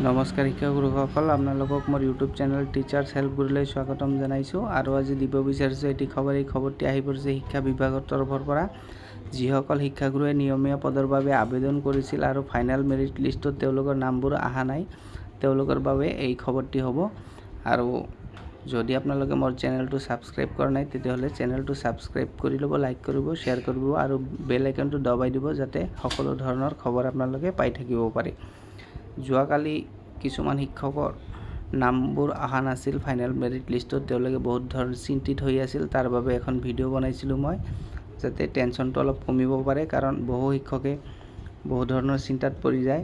নমস্কাৰ শিক্ষক গুৰুসকল, আপোনালোকক মোৰ ইউটিউব চেনেল টিচাৰ্ছ হেল্প গুৰুলৈ স্বাগতম জনাইছোঁ। আৰু আজি দিব বিচাৰিছোঁ এটি খবৰ। এই খবৰটি আহি পৰিছে শিক্ষা বিভাগৰ তৰফৰ পৰা। যিসকল শিক্ষাগুৰুৱে নিয়মীয়া পদৰ বাবে আবেদন কৰিছিল আৰু ফাইনেল মেৰিট লিষ্টত তেওঁলোকৰ নামবোৰ অহা নাই, তেওঁলোকৰ বাবে এই খবৰটি হ'ব। আৰু যদি আপোনালোকে মোৰ চেনেলটো ছাবস্ক্ৰাইব কৰা নাই তেতিয়াহ'লে চেনেলটো ছাবস্ক্ৰাইব কৰি ল'ব, লাইক কৰিব, শ্বেয়াৰ কৰিব আৰু বেল আইকনটো দবাই দিব, যাতে সকলো ধৰণৰ খবৰ আপোনালোকে পাই থাকিব পাৰে। যোৱাকালি কিছুমান শিক্ষকৰ নামবোৰ অহা নাছিল ফাইনেল মেৰিট লিষ্টত, তেওঁলোকে বহুত ধৰণৰ চিন্তিত হৈ আছিল। তাৰ বাবে এখন ভিডিঅ' বনাইছিলোঁ মই, যাতে টেনশ্যনটো অলপ কমিব পাৰে, কাৰণ বহু শিক্ষকে বহু ধৰণৰ চিন্তাত পৰি যায়।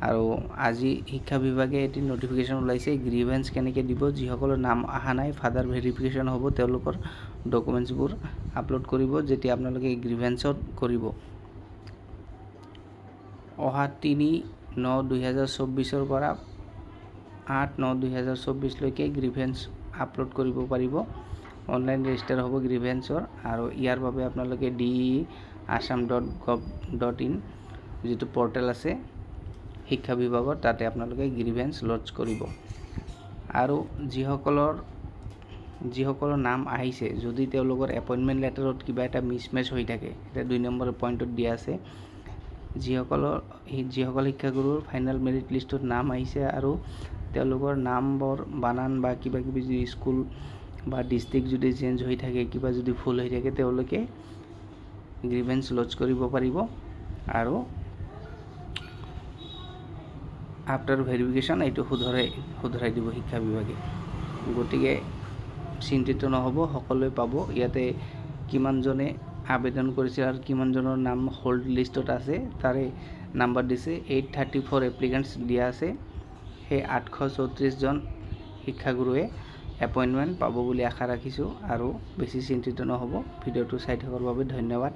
আৰু আজি শিক্ষা বিভাগে এটি নটিফিকেশ্যন ওলাইছে গ্ৰিভেন্স কেনেকৈ দিব। যিসকলৰ নাম অহা নাই ফাৰ্ডাৰ ভেৰিফিকেশ্যন হ'ব, তেওঁলোকৰ ডকুমেণ্টছবোৰ আপলোড কৰিব যেতিয়া আপোনালোকে গ্ৰিভেন্সত কৰিব। অহা 3/9/2024 পৰা 8/9/2024লৈকে গ্ৰিভেন্স আপলোড কৰিব পাৰিব। অনলাইন ৰেজিষ্টাৰ হ'ব গ্ৰিভেন্সৰ, আৰু ইয়াৰ বাবে আপোনালোকে DE.assam.gov.in যিটো পৰ্টেল আছে শিক্ষা বিভাগৰ, তাতে আপোনালোকে গ্ৰিভেন্স লড্জ কৰিব। আৰু যিসকলৰ নাম আহিছে, যদি তেওঁলোকৰ এপইণ্টমেণ্ট লেটাৰত কিবা এটা মিছমেচ হৈ থাকে, এতিয়া 2 নম্বৰ পইণ্টত দিয়া আছে, যিসকল শিক্ষাগুৰুৰ ফাইনেল মেৰিট লিষ্টত নাম আহিছে আৰু তেওঁলোকৰ নামবোৰ বানান বা কিবা কিবি যদি স্কুল বা ডিষ্ট্ৰিক্ট যদি চেঞ্জ হৈ থাকে, কিবা যদি ভুল হৈ থাকে, তেওঁলোকে গ্ৰিভেন্স লড্জ কৰিব পাৰিব। আৰু আফটাৰ ভেৰিফিকেশ্যন এইটো শুধৰাই দিব শিক্ষা বিভাগে। গতিকে চিন্তিত নহ'ব, সকলোৱে পাব। ইয়াতে কিমানজনে আবেদন কৰিছিল আৰু কিমানজনৰ নাম হোল্ড লিষ্টত আছে তাৰে নাম্বাৰ দিছে। 834 এপ্লিকেণ্টছ দিয়া আছে। সেই 834জন শিক্ষাগুৰুৱে এপইণ্টমেণ্ট পাব বুলি আশা ৰাখিছোঁ। আৰু বেছি চিন্তিত নহ'ব। ভিডিঅ'টো চাই থকাৰ বাবে ধন্যবাদ।